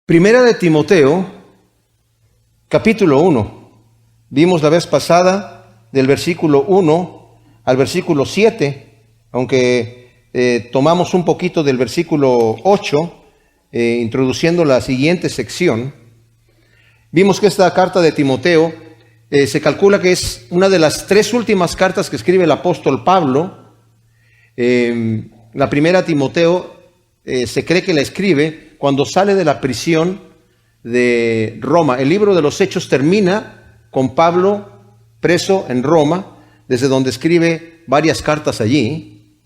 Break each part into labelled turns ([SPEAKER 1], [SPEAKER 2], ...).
[SPEAKER 1] Primera de Timoteo, capítulo 1. Vimos la vez pasada del versículo 1 al versículo 7, aunque tomamos un poquito del versículo 8, introduciendo la siguiente sección. Vimos que esta carta de Timoteo se calcula que es una de las 3 últimas cartas que escribe el apóstol Pablo. La primera, Timoteo, se cree que la escribe cuando sale de la prisión de Roma. El libro de los Hechos termina con Pablo preso en Roma, desde donde escribe varias cartas allí.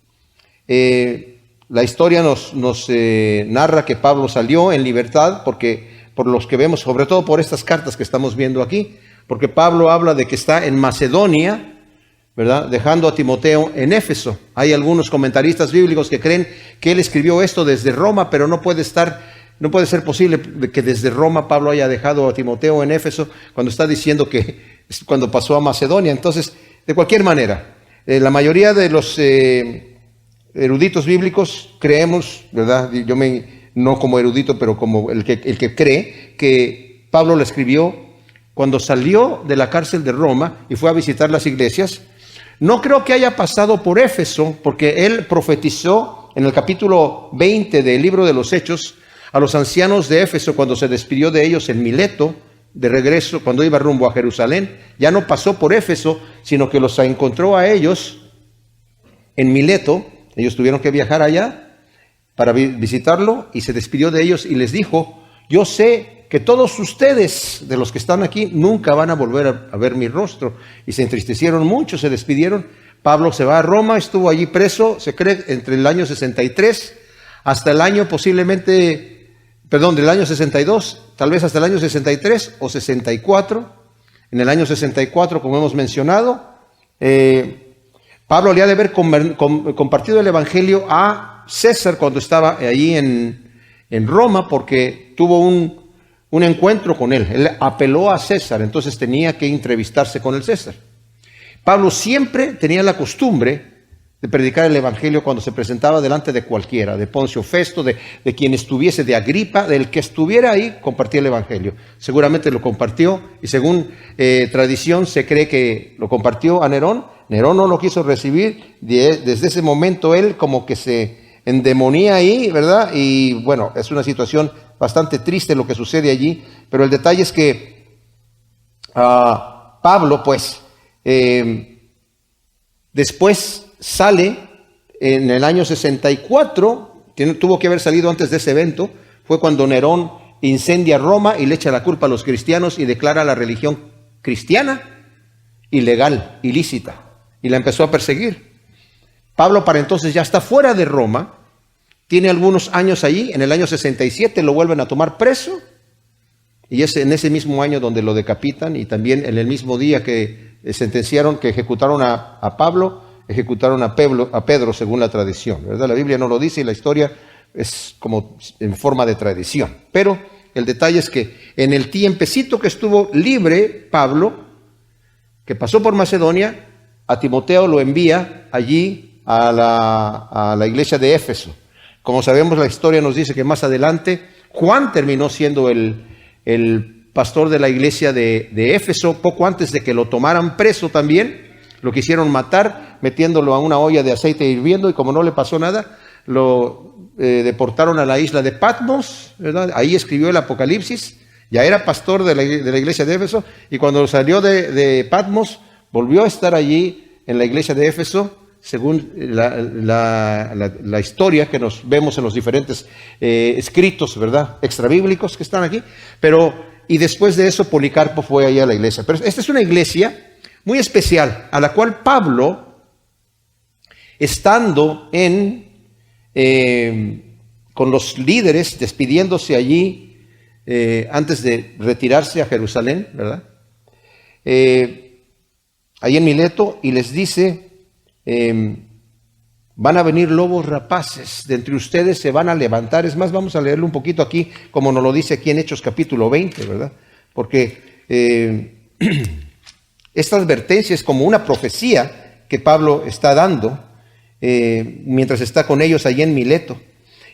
[SPEAKER 1] La historia nos narra que Pablo salió en libertad, por los que vemos, sobre todo por estas cartas que estamos viendo aquí, porque Pablo habla de que está en Macedonia, ¿verdad?, dejando a Timoteo en Éfeso. Hay algunos comentaristas bíblicos que creen que él escribió esto desde Roma, pero no puede ser posible que desde Roma Pablo haya dejado a Timoteo en Éfeso cuando está diciendo que es cuando pasó a Macedonia. Entonces, de cualquier manera, la mayoría de los eruditos bíblicos creemos, ¿verdad?, no como erudito, pero como el que cree que Pablo lo escribió cuando salió de la cárcel de Roma y fue a visitar las iglesias. No creo que haya pasado por Éfeso, porque él profetizó en el capítulo 20 del libro de los Hechos a los ancianos de Éfeso cuando se despidió de ellos en Mileto, de regreso, cuando iba rumbo a Jerusalén. Ya no pasó por Éfeso, sino que los encontró a ellos en Mileto. Ellos tuvieron que viajar allá para visitarlo y se despidió de ellos y les dijo: yo sé que todos ustedes, de los que están aquí, nunca van a volver a ver mi rostro. Y se entristecieron mucho, se despidieron. Pablo se va a Roma, estuvo allí preso, se cree, entre el año 63 hasta el año del año 62, tal vez hasta el año 63 o 64. En el año 64, como hemos mencionado, Pablo le ha de haber compartido el evangelio a César cuando estaba allí en Roma, porque tuvo un encuentro con él. Él apeló a César, entonces tenía que entrevistarse con el César. Pablo siempre tenía la costumbre de predicar el evangelio cuando se presentaba delante de cualquiera, de Poncio Festo, de quien estuviese, de Agripa, del que estuviera ahí, compartía el evangelio. Seguramente lo compartió, y según tradición se cree que lo compartió a Nerón. Nerón no lo quiso recibir. Desde ese momento él como que se endemonía ahí, ¿verdad? Y bueno, es una situación bastante triste lo que sucede allí, pero el detalle es que Pablo, pues, después sale en el año 64, tuvo que haber salido antes de ese evento. Fue cuando Nerón incendia Roma y le echa la culpa a los cristianos y declara la religión cristiana ilegal, ilícita, y la empezó a perseguir. Pablo para entonces ya está fuera de Roma, tiene algunos años allí. En el año 67 lo vuelven a tomar preso, y es en ese mismo año donde lo decapitan, y también en el mismo día que sentenciaron, que ejecutaron a Pablo, ejecutaron a Pedro según la tradición, ¿verdad? La Biblia no lo dice y la historia es como en forma de tradición. Pero el detalle es que en el tiempecito que estuvo libre Pablo, que pasó por Macedonia, a Timoteo lo envía allí a la iglesia de Éfeso. Como sabemos, la historia nos dice que más adelante Juan terminó siendo el pastor de la iglesia de Éfeso, poco antes de que lo tomaran preso también. Lo quisieron matar metiéndolo a una olla de aceite hirviendo, y como no le pasó nada, lo deportaron a la isla de Patmos, ¿verdad? Ahí escribió el Apocalipsis. Ya era pastor de la iglesia de Éfeso, y cuando salió de Patmos, volvió a estar allí en la iglesia de Éfeso, según la historia que nos vemos en los diferentes escritos, ¿verdad?, extrabíblicos que están aquí. Y después de eso, Policarpo fue allá a la iglesia. Pero esta es una iglesia muy especial, a la cual Pablo, estando con los líderes, despidiéndose allí, antes de retirarse a Jerusalén, ¿verdad?, ahí en Mileto, y les dice: van a venir lobos rapaces, de entre ustedes se van a levantar. Es más, vamos a leerlo un poquito aquí, como nos lo dice aquí en Hechos capítulo 20, ¿verdad? Porque esta advertencia es como una profecía que Pablo está dando mientras está con ellos allí en Mileto.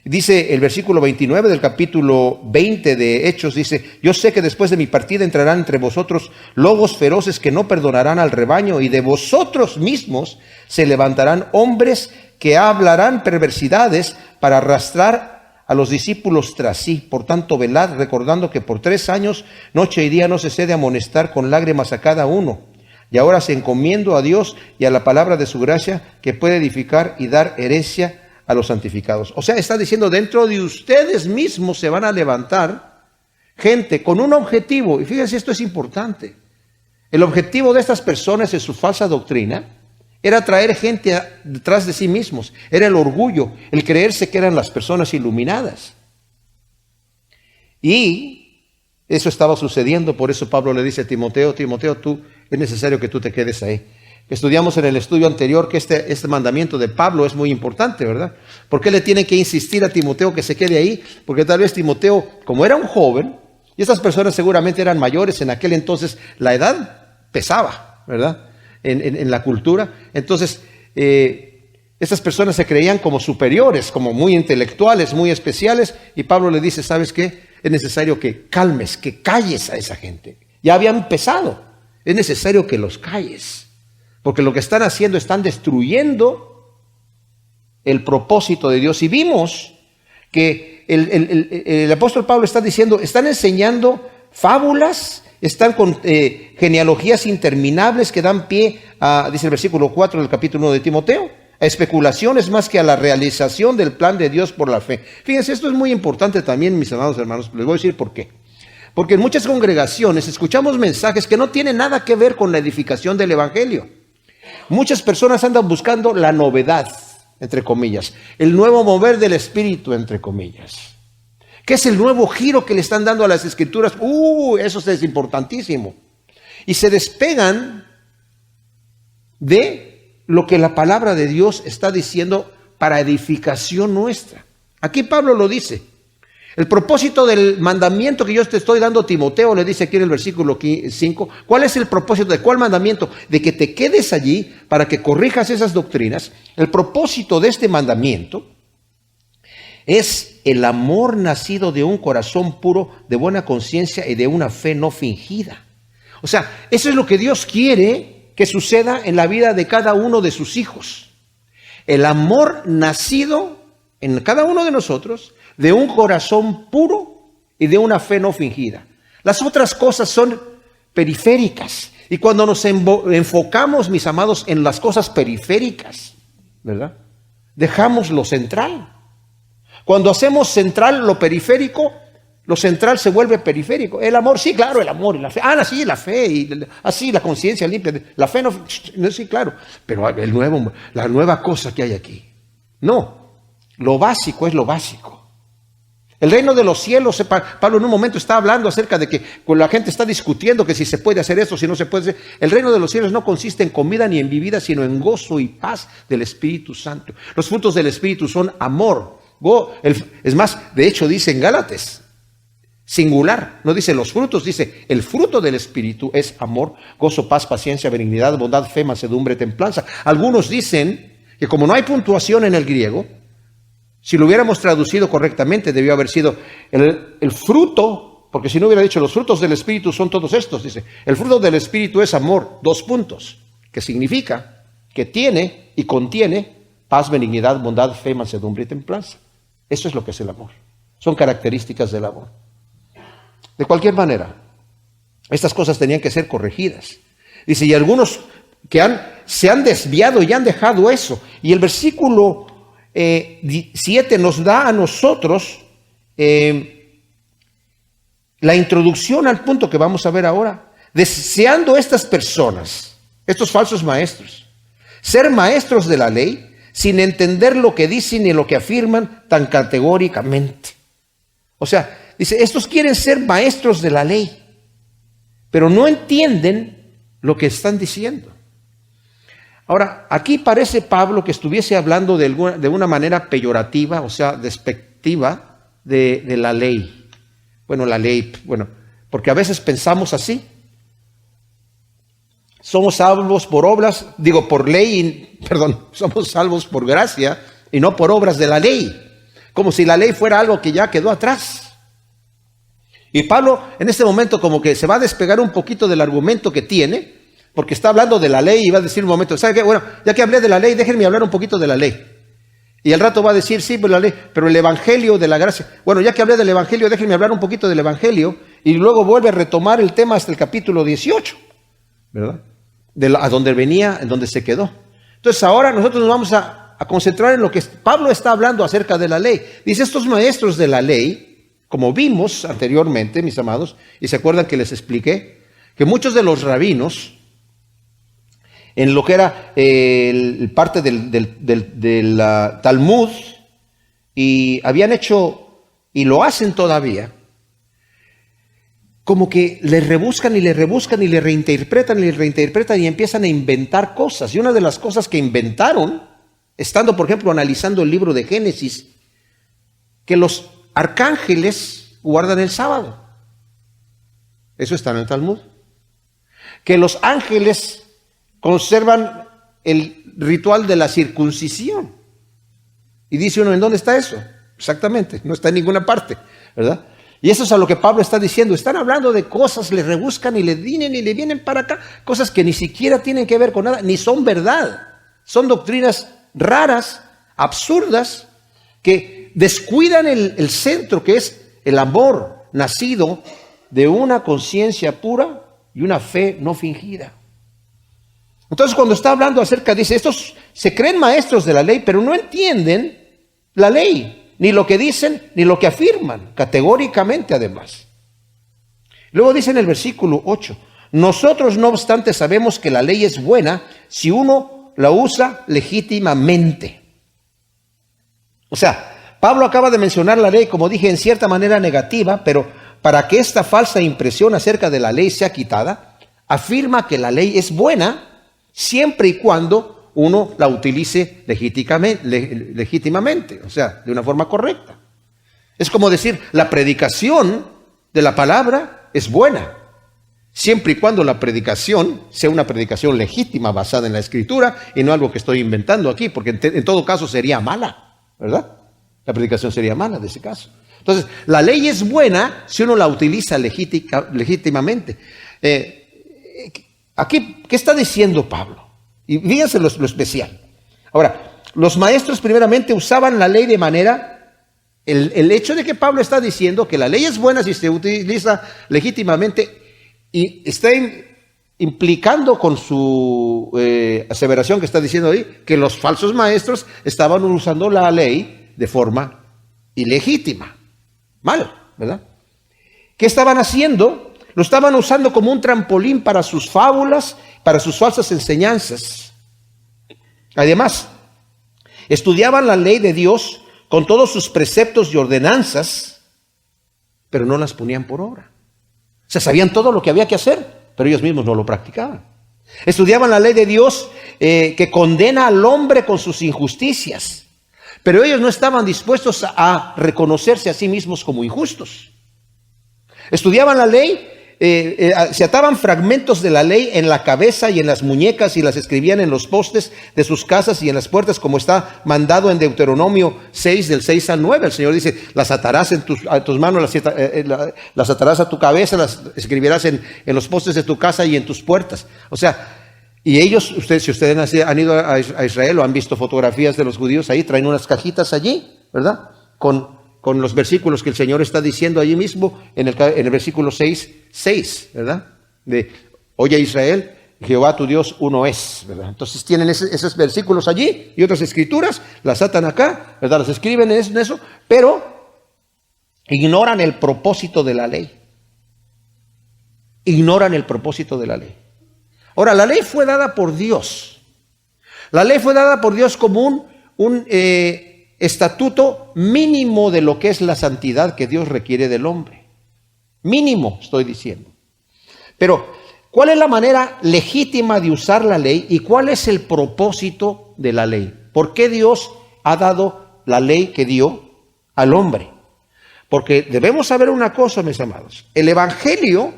[SPEAKER 1] Dice el versículo 29 del capítulo 20 de Hechos, dice: yo sé que después de mi partida entrarán entre vosotros lobos feroces que no perdonarán al rebaño, y de vosotros mismos se levantarán hombres que hablarán perversidades para arrastrar a los discípulos tras sí. Por tanto, velad, recordando que por 3 años, noche y día, no cesé de amonestar con lágrimas a cada uno. Y ahora se encomiendo a Dios y a la palabra de su gracia, que puede edificar y dar herencia a los santificados. O sea, está diciendo, dentro de ustedes mismos se van a levantar gente con un objetivo. Y fíjense, esto es importante. El objetivo de estas personas en su falsa doctrina era traer gente detrás de sí mismos. Era el orgullo, el creerse que eran las personas iluminadas. Y eso estaba sucediendo. Por eso Pablo le dice a Timoteo: Timoteo, es necesario que tú te quedes ahí. Estudiamos en el estudio anterior que este mandamiento de Pablo es muy importante, ¿verdad? ¿Por qué le tiene que insistir a Timoteo que se quede ahí? Porque tal vez Timoteo, como era un joven, y estas personas seguramente eran mayores en aquel entonces, la edad pesaba, ¿verdad? En la cultura. Entonces, estas personas se creían como superiores, como muy intelectuales, muy especiales, y Pablo le dice: ¿sabes qué? Es necesario que calmes, que calles a esa gente. Ya habían empezado, es necesario que los calles. Porque lo que están haciendo, están destruyendo el propósito de Dios. Y vimos que el apóstol Pablo está diciendo, están enseñando fábulas, están con genealogías interminables que dan pie a, dice el versículo 4 del capítulo 1 de Timoteo, a especulaciones más que a la realización del plan de Dios por la fe. Fíjense, esto es muy importante también, mis amados hermanos. Les voy a decir por qué. Porque en muchas congregaciones escuchamos mensajes que no tienen nada que ver con la edificación del evangelio. Muchas personas andan buscando la novedad, entre comillas, el nuevo mover del Espíritu, entre comillas. ¿Qué es el nuevo giro que le están dando a las Escrituras? Eso es importantísimo. Y se despegan de lo que la palabra de Dios está diciendo para edificación nuestra. Aquí Pablo lo dice. El propósito del mandamiento que yo te estoy dando, Timoteo, le dice aquí en el versículo 5, ¿cuál es el propósito? ¿De cuál mandamiento? De que te quedes allí para que corrijas esas doctrinas. El propósito de este mandamiento es el amor nacido de un corazón puro, de buena conciencia y de una fe no fingida. O sea, eso es lo que Dios quiere que suceda en la vida de cada uno de sus hijos. El amor nacido en cada uno de nosotros, de un corazón puro y de una fe no fingida. Las otras cosas son periféricas. Y cuando nos enfocamos, mis amados, en las cosas periféricas, ¿verdad? Dejamos lo central. Cuando hacemos central lo periférico, lo central se vuelve periférico. El amor, sí, claro, el amor y la fe. Sí, la fe y la conciencia limpia. La fe no, sí, claro. Pero la nueva cosa que hay aquí. No, lo básico es lo básico. El reino de los cielos, Pablo en un momento está hablando acerca de que la gente está discutiendo que si se puede hacer esto, si no se puede hacer. El reino de los cielos no consiste en comida ni en bebida, sino en gozo y paz del Espíritu Santo. Los frutos del Espíritu son amor. Es más, de hecho dice en Gálatas, singular, no dice los frutos, dice el fruto del Espíritu es amor, gozo, paz, paciencia, benignidad, bondad, fe, mansedumbre, templanza. Algunos dicen que como no hay puntuación en el griego, si lo hubiéramos traducido correctamente, debió haber sido el fruto, porque si no hubiera dicho los frutos del Espíritu son todos estos, dice, el fruto del Espíritu es amor, 2 puntos, que significa que tiene y contiene paz, benignidad, bondad, fe, mansedumbre y templanza. Eso es lo que es el amor. Son características del amor. De cualquier manera, estas cosas tenían que ser corregidas. Dice, y algunos que se han desviado y han dejado eso. Y el versículo 7 nos da a nosotros la introducción al punto que vamos a ver ahora. Deseando estas personas, estos falsos maestros, ser maestros de la ley, sin entender lo que dicen ni lo que afirman tan categóricamente. O sea, dice, estos quieren ser maestros de la ley, pero no entienden lo que están diciendo. Ahora, aquí parece Pablo que estuviese hablando de una manera peyorativa, o sea, despectiva de la ley. Bueno, porque a veces pensamos así, somos salvos por obras, digo por ley, perdón, somos salvos por gracia y no por obras de la ley, como si la ley fuera algo que ya quedó atrás. Y Pablo en este momento como que se va a despegar un poquito del argumento que tiene, porque está hablando de la ley y va a decir un momento, ¿sabe qué? Bueno, ya que hablé de la ley, déjenme hablar un poquito de la ley. Y al rato va a decir, sí, pues la ley, pero el evangelio de la gracia. Bueno, ya que hablé del evangelio, déjenme hablar un poquito del evangelio. Y luego vuelve a retomar el tema hasta el capítulo 18, ¿verdad? A donde venía, en donde se quedó. Entonces ahora nosotros nos vamos a concentrar en lo que Pablo está hablando acerca de la ley. Dice, estos maestros de la ley, como vimos anteriormente, mis amados, y se acuerdan que les expliqué, que muchos de los rabinos, en lo que era parte del Talmud, y habían hecho, y lo hacen todavía, como que le rebuscan y le rebuscan y le reinterpretan y le reinterpretan y empiezan a inventar cosas. Y una de las cosas que inventaron, estando por ejemplo analizando el libro de Génesis, que los arcángeles guardan el sábado. Eso está en el Talmud. Que los ángeles conservan el ritual de la circuncisión. Y dice uno, ¿en dónde está eso? Exactamente, no está en ninguna parte, ¿verdad? Y eso es a lo que Pablo está diciendo. Están hablando de cosas, le rebuscan y le vienen y le vienen para acá, cosas que ni siquiera tienen que ver con nada, ni son verdad. Son doctrinas raras, absurdas, que descuidan el centro, que es el amor nacido de una conciencia pura y una fe no fingida. Entonces cuando está hablando acerca, dice, estos se creen maestros de la ley, pero no entienden la ley, ni lo que dicen, ni lo que afirman, categóricamente además. Luego dice en el versículo 8, nosotros no obstante sabemos que la ley es buena si uno la usa legítimamente. O sea, Pablo acaba de mencionar la ley, como dije, en cierta manera negativa, pero para que esta falsa impresión acerca de la ley sea quitada, afirma que la ley es buena siempre y cuando uno la utilice legítimamente, o sea, de una forma correcta. Es como decir, la predicación de la palabra es buena, siempre y cuando la predicación sea una predicación legítima basada en la Escritura y no algo que estoy inventando aquí, porque en todo caso sería mala, ¿verdad? La predicación sería mala de ese caso. Entonces, la ley es buena si uno la utiliza legítimamente. Aquí, ¿qué está diciendo Pablo? Y fíjense lo especial. Ahora, los maestros primeramente usaban la ley de manera, el hecho de que Pablo está diciendo que la ley es buena si se utiliza legítimamente, y está implicando con su aseveración que está diciendo ahí, que los falsos maestros estaban usando la ley de forma ilegítima. Mal, ¿verdad? ¿Qué estaban haciendo? Lo estaban usando como un trampolín para sus fábulas, para sus falsas enseñanzas. Además, estudiaban la ley de Dios con todos sus preceptos y ordenanzas, pero no las ponían por obra. O sea, sabían todo lo que había que hacer, pero ellos mismos no lo practicaban. Estudiaban la ley de Dios que condena al hombre con sus injusticias, pero ellos no estaban dispuestos a reconocerse a sí mismos como injustos. Estudiaban la ley, se ataban fragmentos de la ley en la cabeza y en las muñecas y las escribían en los postes de sus casas y en las puertas, como está mandado en Deuteronomio 6, del 6 al 9. El Señor dice, las atarás a tus manos, las atarás a tu cabeza, las escribirás en los postes de tu casa y en tus puertas. O sea, y ellos, si ustedes han ido a Israel o han visto fotografías de los judíos ahí, traen unas cajitas allí, ¿verdad? Con los versículos que el Señor está diciendo allí mismo en el versículo 6, ¿verdad? De, oye Israel, Jehová tu Dios uno es, ¿verdad? Entonces tienen esos versículos allí y otras escrituras, las atan acá, ¿verdad? Las escriben en eso, pero ignoran el propósito de la ley. Ignoran el propósito de la ley. Ahora, la ley fue dada por Dios. La ley fue dada por Dios como un estatuto mínimo de lo que es la santidad que Dios requiere del hombre. Mínimo, estoy diciendo. Pero, ¿cuál es la manera legítima de usar la ley y cuál es el propósito de la ley? ¿Por qué Dios ha dado la ley que dio al hombre? Porque debemos saber una cosa, mis amados. El Evangelio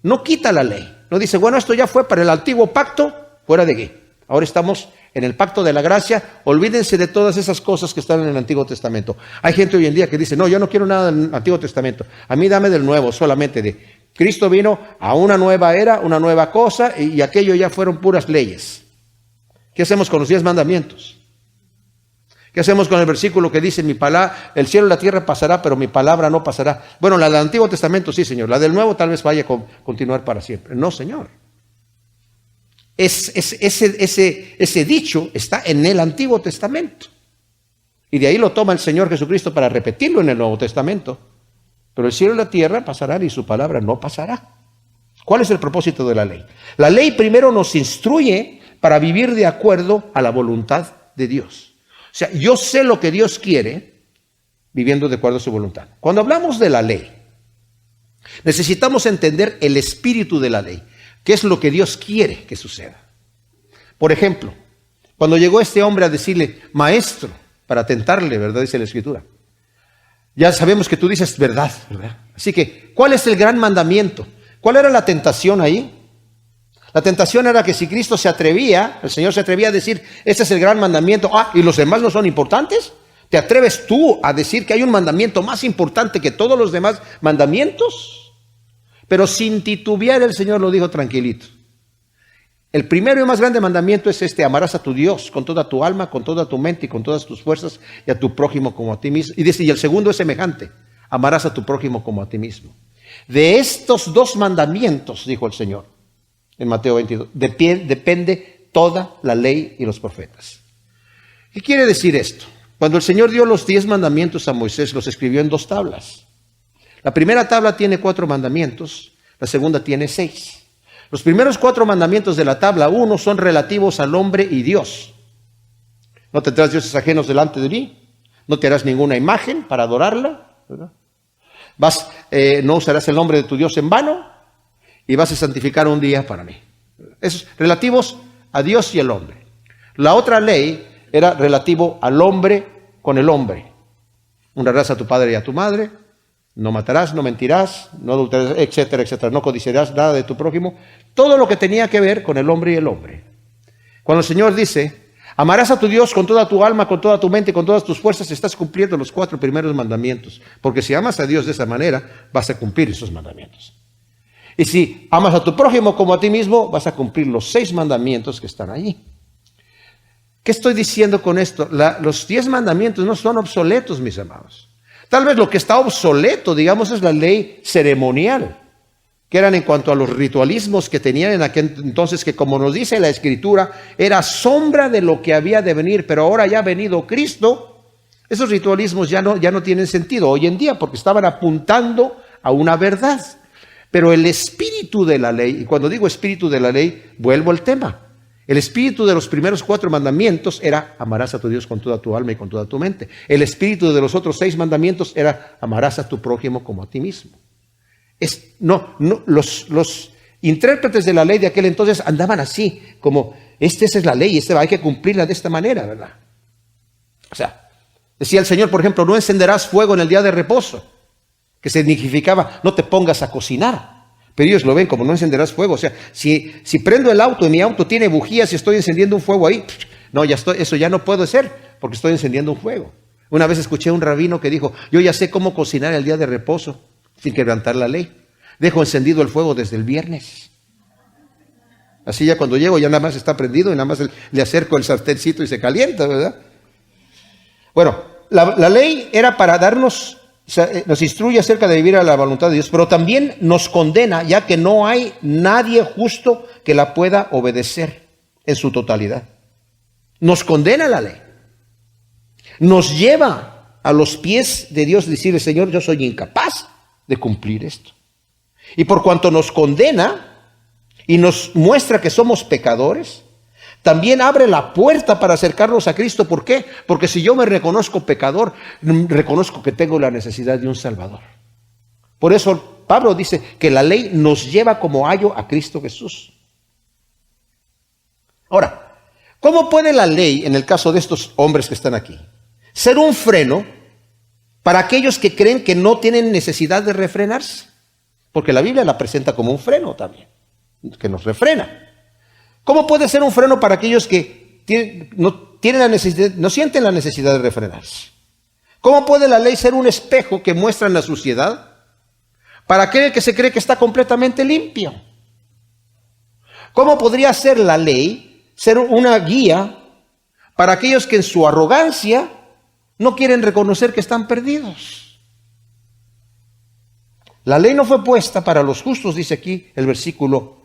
[SPEAKER 1] no quita la ley. No dice, bueno, esto ya fue para el antiguo pacto, fuera de aquí. Ahora estamos en el pacto de la gracia, olvídense de todas esas cosas que están en el Antiguo Testamento. Hay gente hoy en día que dice, no, yo no quiero nada del Antiguo Testamento. A mí dame del Nuevo, solamente de Cristo vino a una nueva era, una nueva cosa, y aquello ya fueron puras leyes. ¿Qué hacemos con los 10 mandamientos? ¿Qué hacemos con el versículo que dice, el cielo y la tierra pasará, pero mi palabra no pasará? Bueno, la del Antiguo Testamento sí, Señor. La del Nuevo tal vez vaya a continuar para siempre. No, Señor. Ese dicho está en el Antiguo Testamento. Y de ahí lo toma el Señor Jesucristo para repetirlo en el Nuevo Testamento. Pero el cielo y la tierra pasarán y su palabra no pasará. ¿Cuál es el propósito de la ley? La ley primero nos instruye para vivir de acuerdo a la voluntad de Dios. O sea, yo sé lo que Dios quiere viviendo de acuerdo a su voluntad. Cuando hablamos de la ley, necesitamos entender el espíritu de la ley. ¿Qué es lo que Dios quiere que suceda? Por ejemplo, cuando llegó este hombre a decirle, maestro, para tentarle, ¿verdad? Dice la Escritura. Ya sabemos que tú dices verdad, ¿verdad? Así que, ¿cuál es el gran mandamiento? ¿Cuál era la tentación ahí? La tentación era que si Cristo se atrevía, el Señor se atrevía a decir, este es el gran mandamiento, ¿y los demás no son importantes? ¿Te atreves tú a decir que hay un mandamiento más importante que todos los demás mandamientos? Pero sin titubear el Señor lo dijo tranquilito. El primero y más grande mandamiento es este: amarás a tu Dios con toda tu alma, con toda tu mente y con todas tus fuerzas, y a tu prójimo como a ti mismo. Y dice, y el segundo es semejante: amarás a tu prójimo como a ti mismo. De estos 2 mandamientos, dijo el Señor en Mateo 22, depende toda la ley y los profetas. ¿Qué quiere decir esto? Cuando el Señor dio los 10 mandamientos a Moisés, los escribió en 2 tablas. La primera tabla tiene 4 mandamientos, la segunda tiene 6. Los primeros 4 mandamientos de la tabla 1 son relativos al hombre y Dios. No tendrás dioses ajenos delante de mí, no te harás ninguna imagen para adorarla, ¿verdad? No usarás el nombre de tu Dios en vano y vas a santificar un día para mí. Esos relativos a Dios y al hombre. La otra ley era relativo al hombre con el hombre. Honrarás a tu padre y a tu madre. No matarás, no mentirás, no adulterarás, etcétera, etcétera. No codiciarás nada de tu prójimo. Todo lo que tenía que ver con el hombre y el hombre. Cuando el Señor dice, amarás a tu Dios con toda tu alma, con toda tu mente, con todas tus fuerzas, estás cumpliendo los 4 primeros mandamientos. Porque si amas a Dios de esa manera, vas a cumplir esos mandamientos. Y si amas a tu prójimo como a ti mismo, vas a cumplir los 6 mandamientos que están allí. ¿Qué estoy diciendo con esto? Los 10 mandamientos no son obsoletos, mis amados. Tal vez lo que está obsoleto, digamos, es la ley ceremonial, que eran en cuanto a los ritualismos que tenían en aquel entonces, que como nos dice la Escritura, era sombra de lo que había de venir, pero ahora ya ha venido Cristo. Esos ritualismos ya no tienen sentido hoy en día, porque estaban apuntando a una verdad. Pero el espíritu de la ley, y cuando digo espíritu de la ley, vuelvo al tema. El espíritu de los primeros 4 mandamientos era amarás a tu Dios con toda tu alma y con toda tu mente. El espíritu de los otros 6 mandamientos era amarás a tu prójimo como a ti mismo. Los intérpretes de la ley de aquel entonces andaban así, como esa es la ley, hay que cumplirla de esta manera, ¿verdad? O sea, decía el Señor, por ejemplo, no encenderás fuego en el día de reposo, que significaba no te pongas a cocinar. Pero ellos lo ven como no encenderás fuego. O sea, si prendo el auto y mi auto tiene bujías y estoy encendiendo un fuego ahí, no, eso ya no puede ser, porque estoy encendiendo un fuego. Una vez escuché a un rabino que dijo, yo ya sé cómo cocinar el día de reposo, sin quebrantar la ley. Dejo encendido el fuego desde el viernes. Así ya cuando llego ya nada más está prendido y nada más le acerco el sarténcito y se calienta, ¿verdad? Bueno, la ley era para darnos... nos instruye acerca de vivir a la voluntad de Dios, pero también nos condena, ya que no hay nadie justo que la pueda obedecer en su totalidad. Nos condena la ley. Nos lleva a los pies de Dios y decirle, Señor, yo soy incapaz de cumplir esto. Y por cuanto nos condena y nos muestra que somos pecadores, también abre la puerta para acercarnos a Cristo. ¿Por qué? Porque si yo me reconozco pecador, reconozco que tengo la necesidad de un Salvador. Por eso Pablo dice que la ley nos lleva como ayo a Cristo Jesús. Ahora, ¿cómo puede la ley, en el caso de estos hombres que están aquí, ser un freno para aquellos que creen que no tienen necesidad de refrenarse? Porque la Biblia la presenta como un freno también. nos refrena. ¿Cómo puede ser un freno para aquellos que no sienten la necesidad de refrenarse? ¿Cómo puede la ley ser un espejo que muestra la suciedad para aquel que se cree que está completamente limpio? ¿Cómo podría ser la ley ser una guía para aquellos que en su arrogancia no quieren reconocer que están perdidos? La ley no fue puesta para los justos, dice aquí el versículo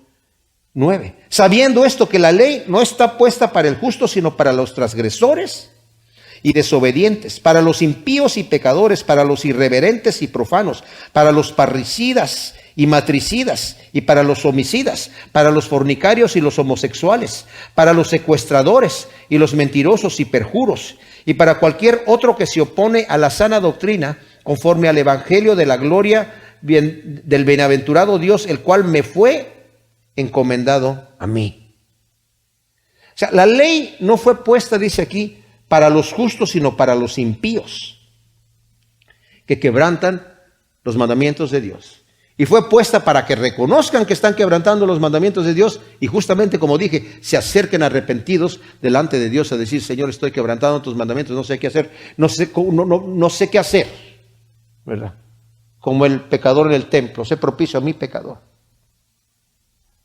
[SPEAKER 1] 9. Sabiendo esto, que la ley no está puesta para el justo, sino para los transgresores y desobedientes, para los impíos y pecadores, para los irreverentes y profanos, para los parricidas y matricidas, y para los homicidas, para los fornicarios y los homosexuales, para los secuestradores y los mentirosos y perjuros, y para cualquier otro que se opone a la sana doctrina, conforme al evangelio de la gloria del bienaventurado Dios, el cual me fue encomendado a mí. O sea, la ley no fue puesta, dice aquí, para los justos, sino para los impíos, que quebrantan los mandamientos de Dios. Y fue puesta para que reconozcan que están quebrantando los mandamientos de Dios y justamente, como dije, se acerquen arrepentidos delante de Dios a decir: Señor, estoy quebrantando tus mandamientos, no sé qué hacer, no sé qué hacer, ¿verdad? Como el pecador en el templo, sé propicio a mi pecador.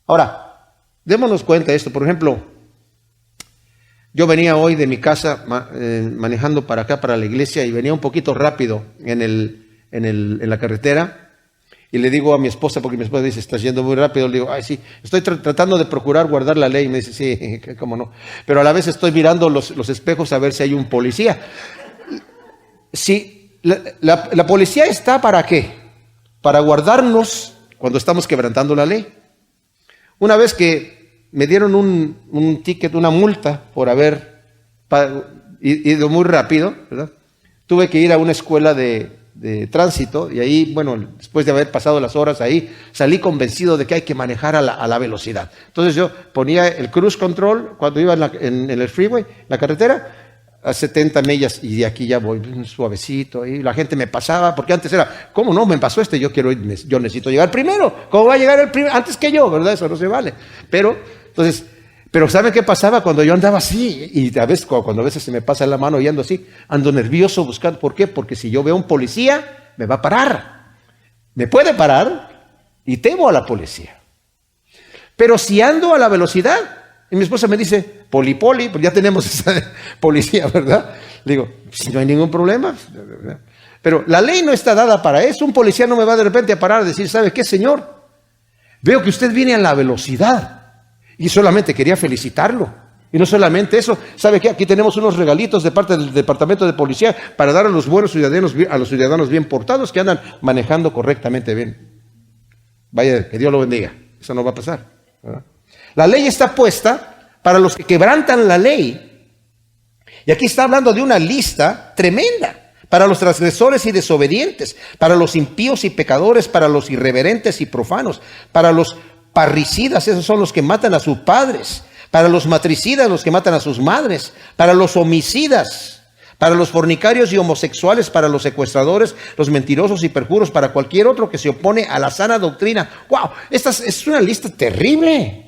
[SPEAKER 1] Ahora, démonos cuenta de esto. Por ejemplo, yo venía hoy de mi casa manejando para acá, para la iglesia, y venía un poquito rápido en la carretera. Y le digo a mi esposa, porque mi esposa dice: estás yendo muy rápido. Le digo: ay, sí, estoy tratando de procurar guardar la ley. Y me dice: sí, cómo no. Pero a la vez estoy mirando los espejos a ver si hay un policía. Sí, la policía está ¿para qué? Para guardarnos cuando estamos quebrantando la ley. Una vez que me dieron un ticket, una multa por haber ido muy rápido, ¿verdad? Tuve que ir a una escuela de tránsito, y ahí, bueno, después de haber pasado las horas ahí, salí convencido de que hay que manejar a la velocidad. Entonces yo ponía el cruise control cuando iba en el freeway, la carretera, a 70 millas, y de aquí ya voy suavecito, y la gente me pasaba, porque antes era: ¿cómo no? Me pasó yo necesito llegar primero. ¿Cómo va a llegar el primero antes que yo? ¿Verdad? Eso no se vale. Pero ¿saben qué pasaba cuando yo andaba así? Y a veces, cuando a veces se me pasa la mano y ando así, ando nervioso buscando. ¿Por qué? Porque si yo veo a un policía, me va a parar. Me puede parar y temo a la policía. Pero si ando a la velocidad, y mi esposa me dice: poli, pues ya tenemos esa policía, ¿verdad? Le digo: si no hay ningún problema. Pero la ley no está dada para eso. Un policía no me va de repente a parar a decir: ¿sabe qué, señor? Veo que usted viene a la velocidad. Y solamente quería felicitarlo. Y no solamente eso, ¿sabe qué? Aquí tenemos unos regalitos de parte del departamento de policía para dar a los buenos ciudadanos, a los ciudadanos bien portados que andan manejando correctamente bien. Vaya, que Dios lo bendiga. Eso no va a pasar, ¿verdad? La ley está puesta para los que quebrantan la ley. Y aquí está hablando de una lista tremenda: para los transgresores y desobedientes, para los impíos y pecadores, para los irreverentes y profanos, para los parricidas, esos son los que matan a sus padres, para los matricidas, los que matan a sus madres, para los homicidas, para los fornicarios y homosexuales, para los secuestradores, los mentirosos y perjuros, para cualquier otro que se opone a la sana doctrina. ¡Wow! Esta es una lista terrible.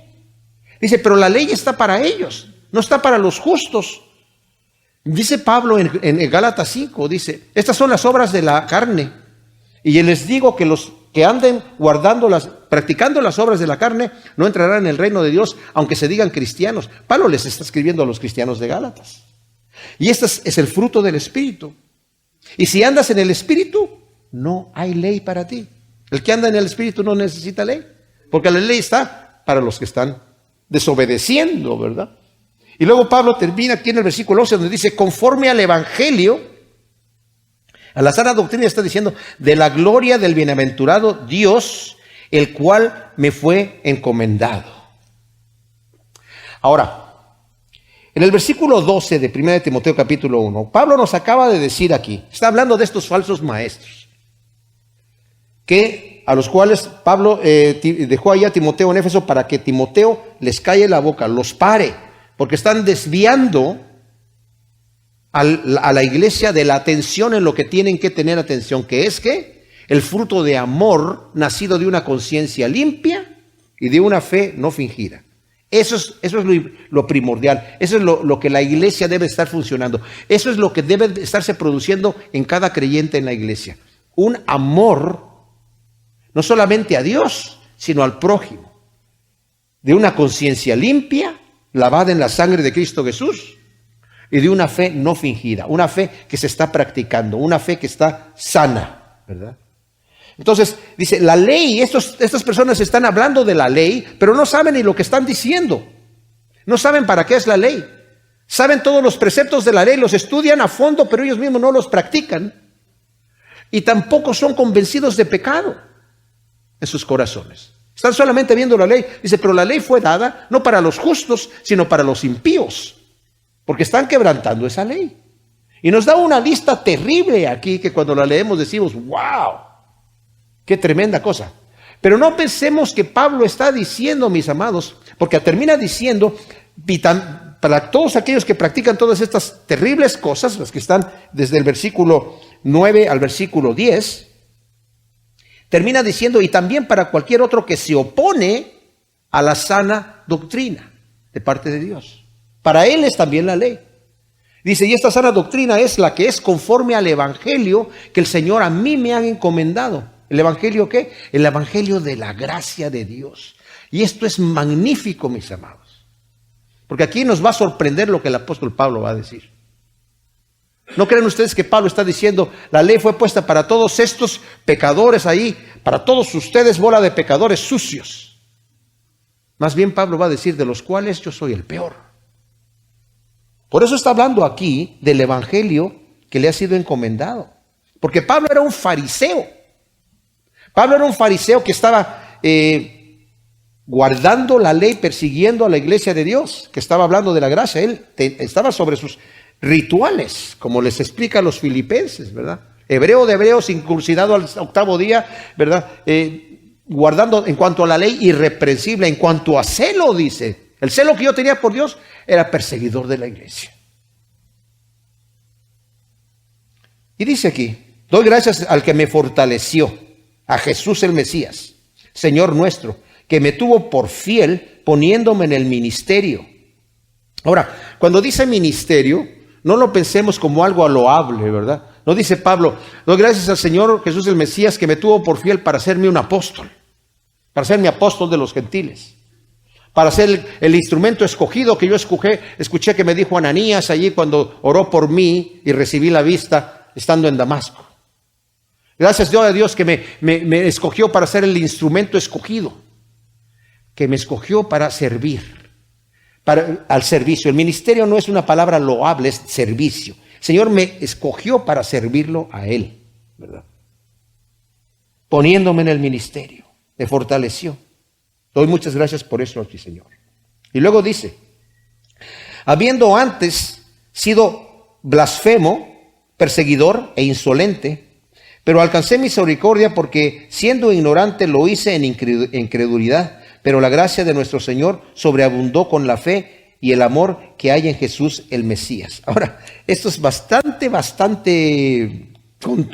[SPEAKER 1] Dice: pero la ley está para ellos, no está para los justos. Dice Pablo en Gálatas 5, dice: estas son las obras de la carne, y les digo que los que anden practicando las obras de la carne no entrarán en el reino de Dios, aunque se digan cristianos. Pablo les está escribiendo a los cristianos de Gálatas. Y este es el fruto del Espíritu. Y si andas en el Espíritu, no hay ley para ti. El que anda en el Espíritu no necesita ley, porque la ley está para los que están desobedeciendo, ¿verdad? Y luego Pablo termina aquí en el versículo 11, donde dice: conforme al evangelio, a la sana doctrina, está diciendo, de la gloria del bienaventurado Dios, el cual me fue encomendado. Ahora, en el versículo 12 de 1 Timoteo capítulo 1, Pablo nos acaba de decir aquí, está hablando de estos falsos maestros, a los cuales Pablo dejó ahí a Timoteo en Éfeso para que Timoteo les calle la boca, los pare, porque están desviando a la iglesia de la atención en lo que tienen que tener atención, que es que el fruto de amor nacido de una conciencia limpia y de una fe no fingida. Eso es lo primordial. Eso es lo que la iglesia debe estar funcionando. Eso es lo que debe estarse produciendo en cada creyente en la iglesia. Un amor, no solamente a Dios, sino al prójimo. De una conciencia limpia, lavada en la sangre de Cristo Jesús, y de una fe no fingida. Una fe que se está practicando, una fe que está sana, ¿verdad? Entonces, dice, la ley, estas personas están hablando de la ley, pero no saben ni lo que están diciendo. No saben para qué es la ley. Saben todos los preceptos de la ley, los estudian a fondo, pero ellos mismos no los practican. Y tampoco son convencidos de pecado en sus corazones. Están solamente viendo la ley. Dice, pero la ley fue dada no para los justos, sino para los impíos, porque están quebrantando esa ley. Y nos da una lista terrible aquí que cuando la leemos decimos, wow. Qué tremenda cosa. Pero no pensemos que Pablo está diciendo, mis amados, porque termina diciendo, para todos aquellos que practican todas estas terribles cosas, las que están desde el versículo 9 al versículo 10, termina diciendo, y también para cualquier otro que se opone a la sana doctrina de parte de Dios. Para él es también la ley. Dice, y esta sana doctrina es la que es conforme al evangelio que el Señor a mí me ha encomendado. ¿El evangelio qué? El evangelio de la gracia de Dios. Y esto es magnífico, mis amados. Porque aquí nos va a sorprender lo que el apóstol Pablo va a decir. ¿No creen ustedes que Pablo está diciendo, la ley fue puesta para todos estos pecadores ahí, para todos ustedes, bola de pecadores sucios? Más bien Pablo va a decir, de los cuales yo soy el peor. Por eso está hablando aquí del evangelio que le ha sido encomendado. Porque Pablo era un fariseo. Pablo era un fariseo que estaba guardando la ley, persiguiendo a la iglesia de Dios, que estaba hablando de la gracia. Él estaba sobre sus rituales, como les explica a los filipenses, ¿verdad? Hebreo de hebreos, circuncidado al 8º día, ¿verdad? Guardando en cuanto a la ley irreprensible, en cuanto a celo, dice. El celo que yo tenía por Dios era perseguidor de la iglesia. Y dice aquí, doy gracias al que me fortaleció, a Jesús el Mesías, Señor nuestro, que me tuvo por fiel poniéndome en el ministerio. Ahora, cuando dice ministerio, no lo pensemos como algo loable, ¿verdad? No dice Pablo, doy gracias al Señor Jesús el Mesías que me tuvo por fiel para hacerme un apóstol, para ser mi apóstol de los gentiles, para ser el instrumento escogido que yo escuché que me dijo Ananías allí cuando oró por mí y recibí la vista estando en Damasco. Gracias a Dios que me escogió para ser el instrumento escogido, que me escogió para servir, al servicio. El ministerio no es una palabra loable, es servicio. El Señor me escogió para servirlo a Él, ¿verdad? Poniéndome en el ministerio, me fortaleció. Doy muchas gracias por eso aquí, Señor. Y luego dice, habiendo antes sido blasfemo, perseguidor e insolente, pero alcancé misericordia porque siendo ignorante lo hice en incredulidad, pero la gracia de nuestro Señor sobreabundó con la fe y el amor que hay en Jesús el Mesías. Ahora, esto es bastante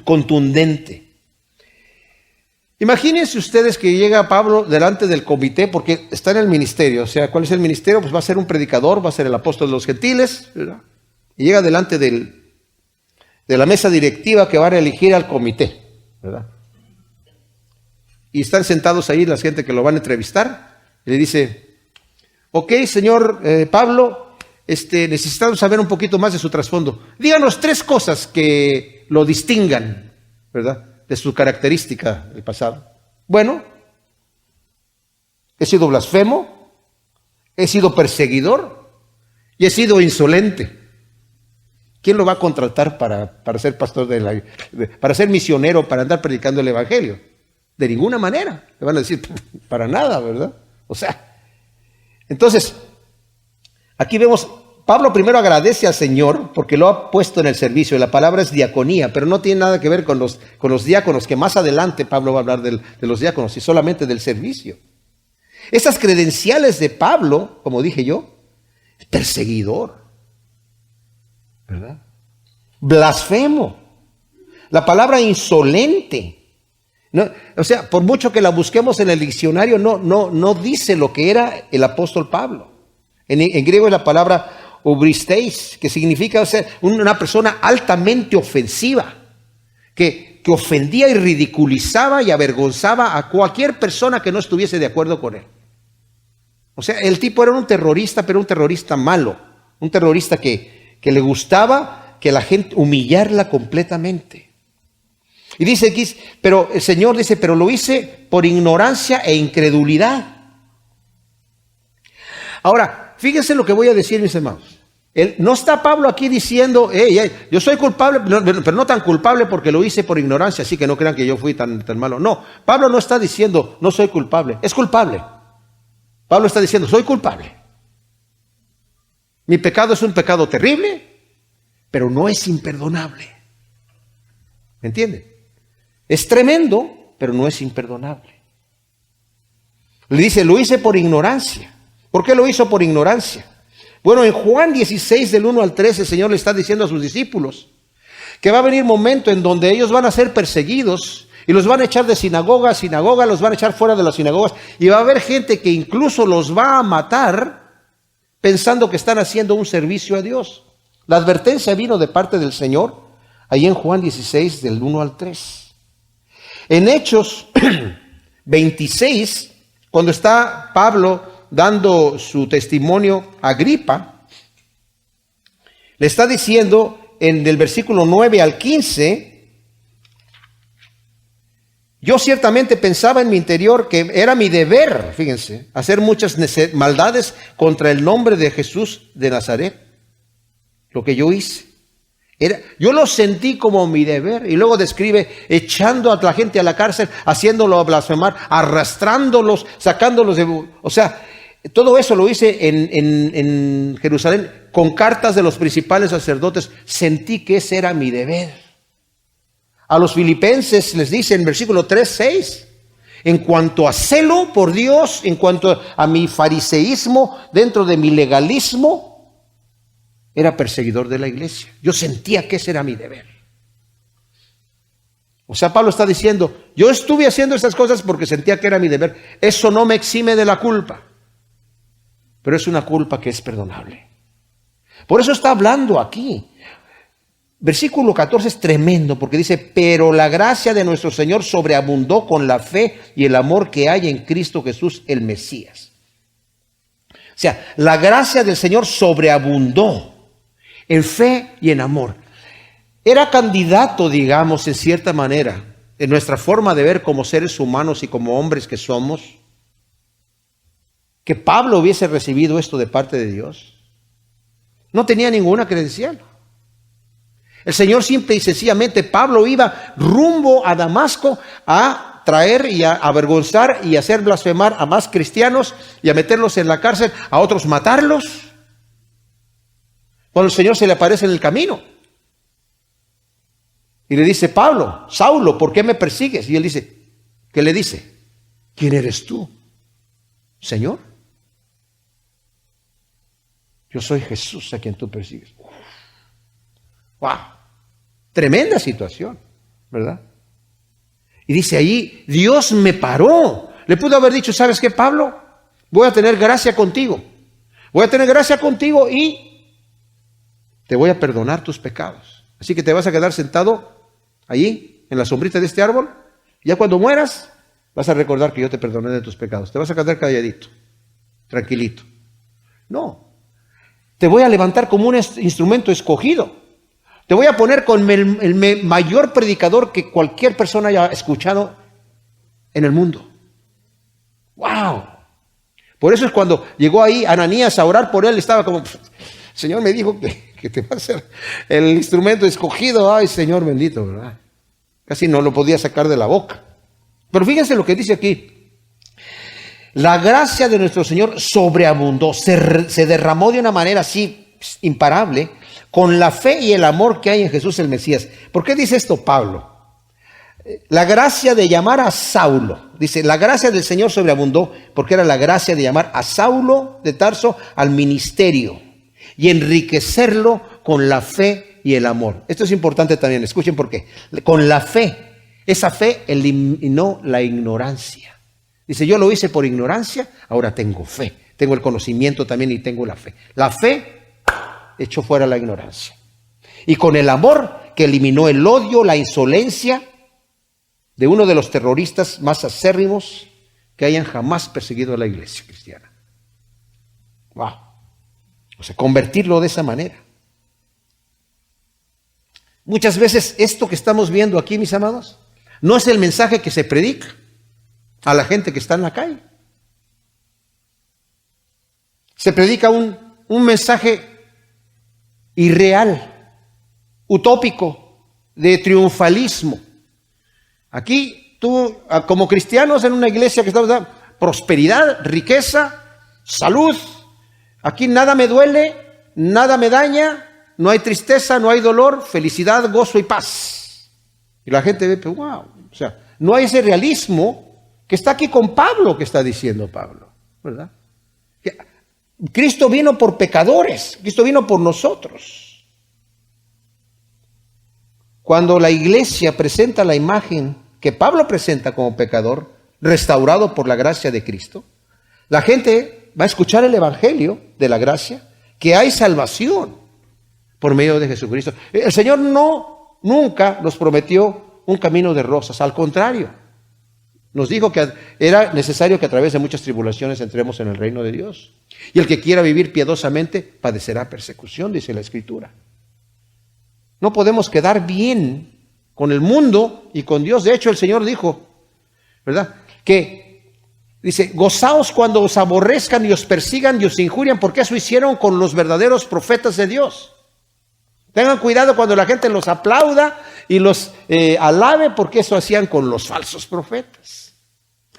[SPEAKER 1] contundente. Imagínense ustedes que llega Pablo delante del comité porque está en el ministerio. O sea, ¿cuál es el ministerio? Pues va a ser un predicador, va a ser el apóstol de los gentiles, ¿verdad? Y llega delante de la mesa directiva que van a elegir al comité, ¿verdad? Y están sentados ahí la gente que lo van a entrevistar. Y le dice, ok, señor Pablo, necesitamos saber un poquito más de su trasfondo. Díganos 3 cosas que lo distingan, ¿verdad?, de su característica del pasado. Bueno, he sido blasfemo, he sido perseguidor y he sido insolente. ¿Quién lo va a contratar para ser pastor para ser misionero, para andar predicando el evangelio? De ninguna manera. Le van a decir, para nada, ¿verdad? O sea, entonces, aquí vemos, Pablo primero agradece al Señor porque lo ha puesto en el servicio. La palabra es diaconía, pero no tiene nada que ver con los diáconos, que más adelante Pablo va a hablar de los diáconos y solamente del servicio. Esas credenciales de Pablo, como dije yo, perseguidor, ¿verdad? Blasfemo. La palabra insolente No, o sea, por mucho que la busquemos en el diccionario, no dice lo que era el apóstol Pablo. En griego es la palabra obristeis, que significa ser una persona altamente ofensiva, que ofendía y ridiculizaba y avergonzaba a cualquier persona que no estuviese de acuerdo con él. O sea, el tipo era un terrorista, pero un terrorista malo, un terrorista que le gustaba que la gente humillarla completamente. Y dice aquí, pero el Señor dice, pero lo hice por ignorancia e incredulidad. Ahora, fíjense lo que voy a decir, mis hermanos. No está Pablo aquí diciendo, yo soy culpable, pero no tan culpable porque lo hice por ignorancia, así que no crean que yo fui tan malo. No, Pablo no está diciendo, no soy culpable, es culpable. Pablo está diciendo, soy culpable. Mi pecado es un pecado terrible, pero no es imperdonable. ¿Me entiende? Es tremendo, pero no es imperdonable. Le dice, lo hice por ignorancia. ¿Por qué lo hizo por ignorancia? Bueno, en Juan 16, del 1 al 3, el Señor le está diciendo a sus discípulos que va a venir un momento en donde ellos van a ser perseguidos y los van a echar de sinagoga a sinagoga, los van a echar fuera de las sinagogas y va a haber gente que incluso los va a matar pensando que están haciendo un servicio a Dios. La advertencia vino de parte del Señor ahí en Juan 16, del 1 al 3. En Hechos 26, cuando está Pablo dando su testimonio a Agripa, le está diciendo en el versículo 9 al 15, yo ciertamente pensaba en mi interior que era mi deber, fíjense, hacer muchas maldades contra el nombre de Jesús de Nazaret, lo que yo hice. Yo lo sentí como mi deber. Y luego describe echando a la gente a la cárcel, haciéndolo blasfemar, arrastrándolos, sacándolos de... O sea, todo eso lo hice en Jerusalén con cartas de los principales sacerdotes. Sentí que ese era mi deber. A los filipenses les dice en versículo 3-6, en cuanto a celo por Dios, en cuanto a mi fariseísmo, dentro de mi legalismo, era perseguidor de la iglesia. Yo sentía que ese era mi deber. O sea, Pablo está diciendo, yo estuve haciendo estas cosas porque sentía que era mi deber. Eso no me exime de la culpa, pero es una culpa que es perdonable. Por eso está hablando aquí. Versículo 14 es tremendo porque dice, pero la gracia de nuestro Señor sobreabundó con la fe y el amor que hay en Cristo Jesús el Mesías. O sea, la gracia del Señor sobreabundó en fe y en amor. Era candidato, digamos, en cierta manera, en nuestra forma de ver como seres humanos y como hombres que somos, que Pablo hubiese recibido esto de parte de Dios. No tenía ninguna credencial. El Señor simple y sencillamente, Pablo iba rumbo a Damasco a traer y a avergonzar y a hacer blasfemar a más cristianos y a meterlos en la cárcel, a otros matarlos. Cuando el Señor se le aparece en el camino y le dice, Pablo, Saulo, ¿por qué me persigues? Y él dice, ¿qué le dice? ¿Quién eres tú, Señor? Yo soy Jesús a quien tú persigues. ¡Wow! Tremenda situación, ¿verdad? Y dice ahí, Dios me paró. Le pudo haber dicho, ¿sabes qué, Pablo? Voy a tener gracia contigo. Voy a tener gracia contigo y te voy a perdonar tus pecados. Así que te vas a quedar sentado allí, en la sombrita de este árbol. Y ya cuando mueras, vas a recordar que yo te perdoné de tus pecados. Te vas a quedar calladito, tranquilito. No. Te voy a levantar como un instrumento escogido. Te voy a poner con el mayor predicador que cualquier persona haya escuchado en el mundo. ¡Wow! Por eso es cuando llegó ahí Ananías a orar por él, estaba como, Señor me dijo que te va a ser el instrumento escogido. Ay, Señor bendito, ¿verdad? Casi no lo podía sacar de la boca. Pero fíjense lo que dice aquí. La gracia de nuestro Señor sobreabundó, se derramó de una manera así imparable, con la fe y el amor que hay en Jesús el Mesías. ¿Por qué dice esto Pablo? La gracia de llamar a Saulo, dice, la gracia del Señor sobreabundó porque era la gracia de llamar a Saulo de Tarso al ministerio y enriquecerlo con la fe y el amor. Esto es importante también, escuchen por qué. Con la fe. Esa fe eliminó la ignorancia. Dice, yo lo hice por ignorancia, ahora tengo fe. Tengo el conocimiento también y tengo la fe. La fe echó fuera la ignorancia. Y con el amor que eliminó el odio, la insolencia de uno de los terroristas más acérrimos que hayan jamás perseguido a la iglesia cristiana. Wow. O sea, convertirlo de esa manera. Muchas veces esto que estamos viendo aquí, mis amados, no es el mensaje que se predica a la gente que está en la calle. Se predica un mensaje irreal, utópico, de triunfalismo. Aquí tú, como cristianos en una iglesia que estamos dando prosperidad, riqueza, salud, aquí nada me duele, nada me daña, no hay tristeza, no hay dolor, felicidad, gozo y paz. Y la gente ve, pues, wow, o sea, no hay ese realismo que está aquí con Pablo, que está diciendo Pablo, ¿verdad? Cristo vino por pecadores, Cristo vino por nosotros. Cuando la iglesia presenta la imagen que Pablo presenta como pecador, restaurado por la gracia de Cristo, la gente va a escuchar el evangelio de la gracia, que hay salvación por medio de Jesucristo. El Señor nunca nos prometió un camino de rosas, al contrario, nos dijo que era necesario que a través de muchas tribulaciones entremos en el reino de Dios. Y el que quiera vivir piadosamente padecerá persecución, dice la Escritura. No podemos quedar bien con el mundo y con Dios. De hecho, el Señor dijo, ¿verdad?, que dice, gozaos cuando os aborrezcan y os persigan y os injurian, porque eso hicieron con los verdaderos profetas de Dios. Tengan cuidado cuando la gente los aplauda y los alabe, porque eso hacían con los falsos profetas.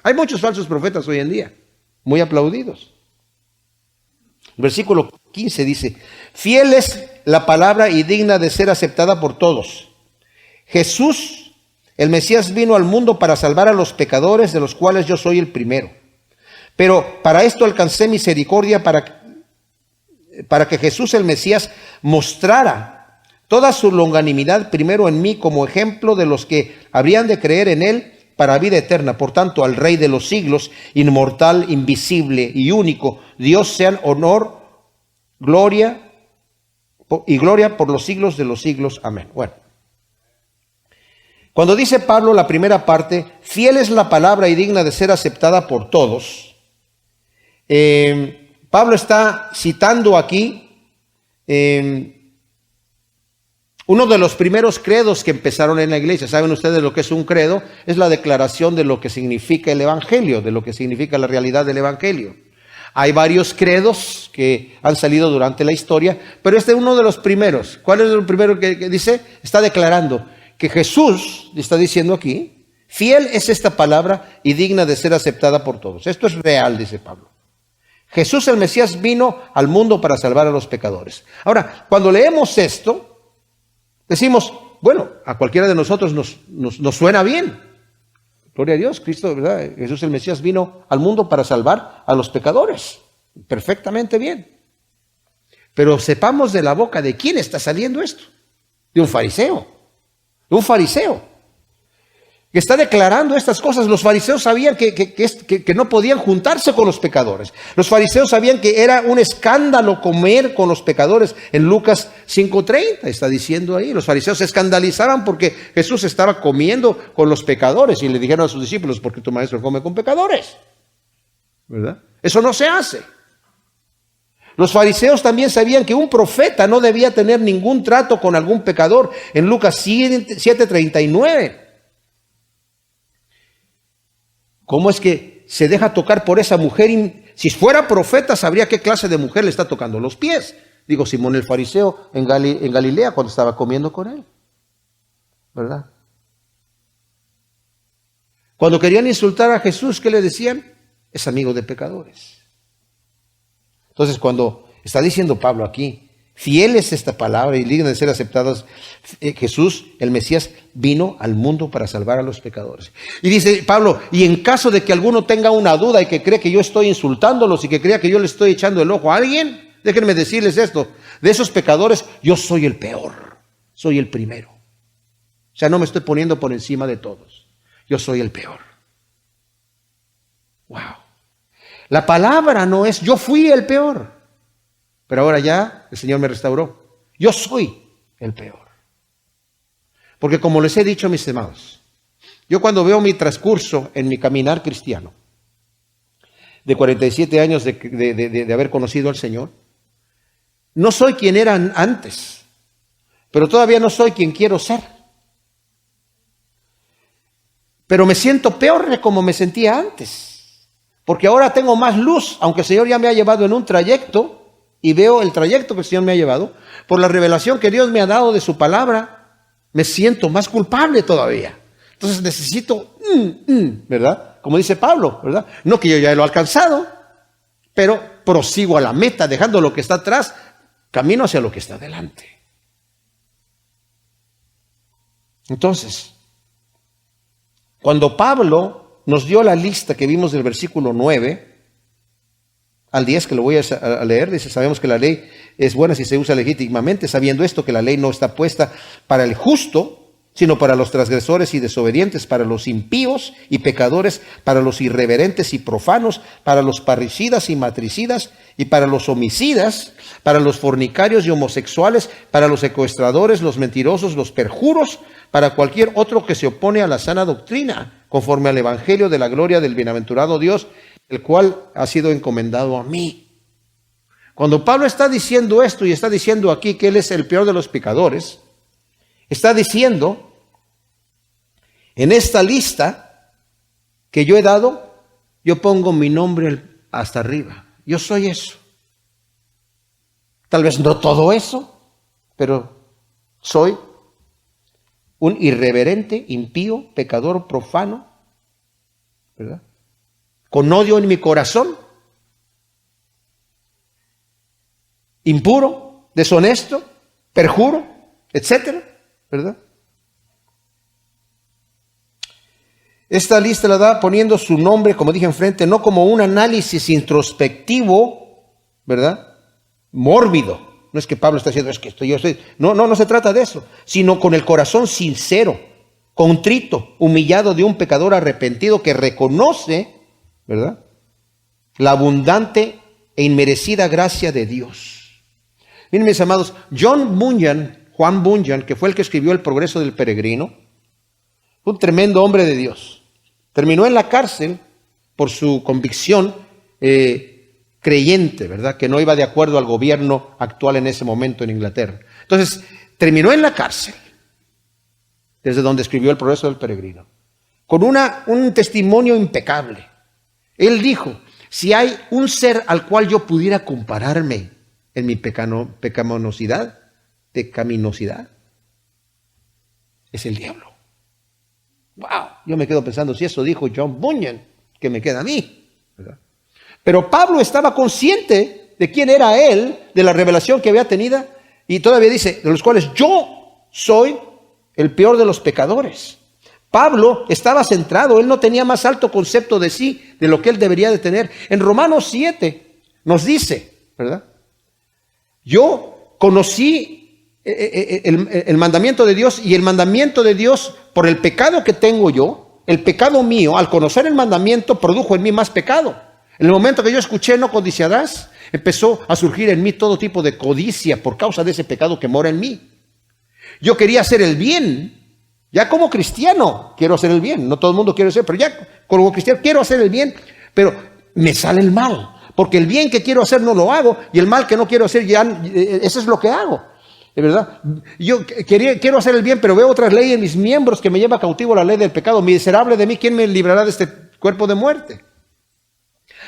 [SPEAKER 1] Hay muchos falsos profetas hoy en día, muy aplaudidos. Versículo 15 dice, fiel es la palabra y digna de ser aceptada por todos. Jesús, el Mesías, vino al mundo para salvar a los pecadores, de los cuales yo soy el primero. Pero para esto alcancé misericordia, para que Jesús, el Mesías, mostrara toda su longanimidad primero en mí, como ejemplo de los que habrían de creer en él para vida eterna. Por tanto, al Rey de los siglos, inmortal, invisible y único, Dios sean honor, gloria y gloria por los siglos de los siglos. Amén. Bueno, cuando dice Pablo la primera parte, fiel es la palabra y digna de ser aceptada por todos, Pablo está citando aquí uno de los primeros credos que empezaron en la iglesia. ¿Saben ustedes lo que es un credo? Es la declaración de lo que significa el evangelio, de lo que significa la realidad del evangelio. Hay varios credos que han salido durante la historia, pero este es uno de los primeros. ¿Cuál es el primero que dice? Está declarando que Jesús, está diciendo aquí, fiel es esta palabra y digna de ser aceptada por todos. Esto es real, dice Pablo. Jesús el Mesías vino al mundo para salvar a los pecadores. Ahora, cuando leemos esto, decimos, bueno, a cualquiera de nosotros nos suena bien. Gloria a Dios, Cristo, ¿verdad? Jesús el Mesías vino al mundo para salvar a los pecadores. Perfectamente bien. Pero sepamos de la boca de quién está saliendo esto. De un fariseo. De un fariseo que está declarando estas cosas. Los fariseos sabían que no podían juntarse con los pecadores. Los fariseos sabían que era un escándalo comer con los pecadores. En Lucas 5:30 está diciendo ahí, los fariseos se escandalizaban porque Jesús estaba comiendo con los pecadores y le dijeron a sus discípulos, ¿por qué tu maestro come con pecadores? ¿Verdad? Eso no se hace. Los fariseos también sabían que un profeta no debía tener ningún trato con algún pecador. En Lucas 7:39. ¿Cómo es que se deja tocar por esa mujer? Si fuera profeta, sabría qué clase de mujer le está tocando los pies. Digo, Simón el fariseo en Galilea cuando estaba comiendo con él. ¿Verdad? Cuando querían insultar a Jesús, ¿qué le decían? Es amigo de pecadores. Entonces, cuando está diciendo Pablo aquí, fiel es esta palabra y digna de ser aceptados, Jesús, el Mesías, vino al mundo para salvar a los pecadores. Y dice Pablo, y en caso de que alguno tenga una duda y que cree que yo estoy insultándolos y que crea que yo le estoy echando el ojo a alguien, déjenme decirles esto, de esos pecadores yo soy el peor, soy el primero. O sea, no me estoy poniendo por encima de todos. Yo soy el peor. Wow. La palabra no es yo fui el peor, pero ahora ya el Señor me restauró. Yo soy el peor. Porque como les he dicho, mis amados, yo cuando veo mi transcurso en mi caminar cristiano, de 47 años de haber conocido al Señor, no soy quien era antes, pero todavía no soy quien quiero ser. Pero me siento peor de como me sentía antes, porque ahora tengo más luz, aunque el Señor ya me ha llevado en un trayecto, y veo el trayecto que el Señor me ha llevado, por la revelación que Dios me ha dado de su palabra, me siento más culpable todavía. Entonces necesito, ¿verdad? Como dice Pablo, ¿verdad? No que yo ya lo he alcanzado, pero prosigo a la meta, dejando lo que está atrás, camino hacia lo que está adelante. Entonces, cuando Pablo nos dio la lista que vimos del versículo 9 al 10, que lo voy a leer, dice, sabemos que la ley es buena si se usa legítimamente, sabiendo esto que la ley no está puesta para el justo, sino para los transgresores y desobedientes, para los impíos y pecadores, para los irreverentes y profanos, para los parricidas y matricidas, y para los homicidas, para los fornicarios y homosexuales, para los secuestradores, los mentirosos, los perjuros, para cualquier otro que se opone a la sana doctrina, conforme al evangelio de la gloria del bienaventurado Dios, el cual ha sido encomendado a mí. Cuando Pablo está diciendo esto y está diciendo aquí que él es el peor de los pecadores, está diciendo, en esta lista que yo he dado, yo pongo mi nombre hasta arriba. Yo soy eso. Tal vez no todo eso, pero soy un irreverente, impío, pecador, profano, ¿verdad? Con odio en mi corazón, impuro, deshonesto, perjuro, etcétera, ¿verdad? Esta lista la da poniendo su nombre, como dije enfrente, no como un análisis introspectivo, ¿verdad? Mórbido. No es que Pablo está diciendo, es que estoy, yo estoy. No se trata de eso, sino con el corazón sincero, contrito, humillado de un pecador arrepentido que reconoce, ¿verdad?, la abundante e inmerecida gracia de Dios. Miren, mis amados, Juan Bunyan, que fue el que escribió El progreso del peregrino, fue un tremendo hombre de Dios. Terminó en la cárcel por su convicción creyente, ¿verdad?, que no iba de acuerdo al gobierno actual en ese momento en Inglaterra. Entonces, terminó en la cárcel, desde donde escribió El progreso del peregrino, con un testimonio impecable. Él dijo, si hay un ser al cual yo pudiera compararme en mi pecaminosidad, es el diablo. Wow, yo me quedo pensando, si eso dijo John Bunyan, ¿qué me queda a mí? ¿Verdad? Pero Pablo estaba consciente de quién era él, de la revelación que había tenido, y todavía dice, de los cuales yo soy el peor de los pecadores. Pablo estaba centrado, él no tenía más alto concepto de sí, de lo que él debería de tener. En Romanos 7 nos dice, ¿verdad? Yo conocí el mandamiento de Dios, y el mandamiento de Dios, por el pecado que tengo yo, el pecado mío, al conocer el mandamiento, produjo en mí más pecado. En el momento que yo escuché no codiciarás, empezó a surgir en mí todo tipo de codicia por causa de ese pecado que mora en mí. Yo quería hacer el bien. Ya como cristiano quiero hacer el bien, no todo el mundo quiere hacer, pero ya como cristiano quiero hacer el bien, pero me sale el mal, porque el bien que quiero hacer no lo hago, y el mal que no quiero hacer, ya eso es lo que hago, ¿de verdad? Yo quiero hacer el bien, pero veo otras leyes en mis miembros que me lleva cautivo la ley del pecado. Miserable de mí, ¿quién me librará de este cuerpo de muerte?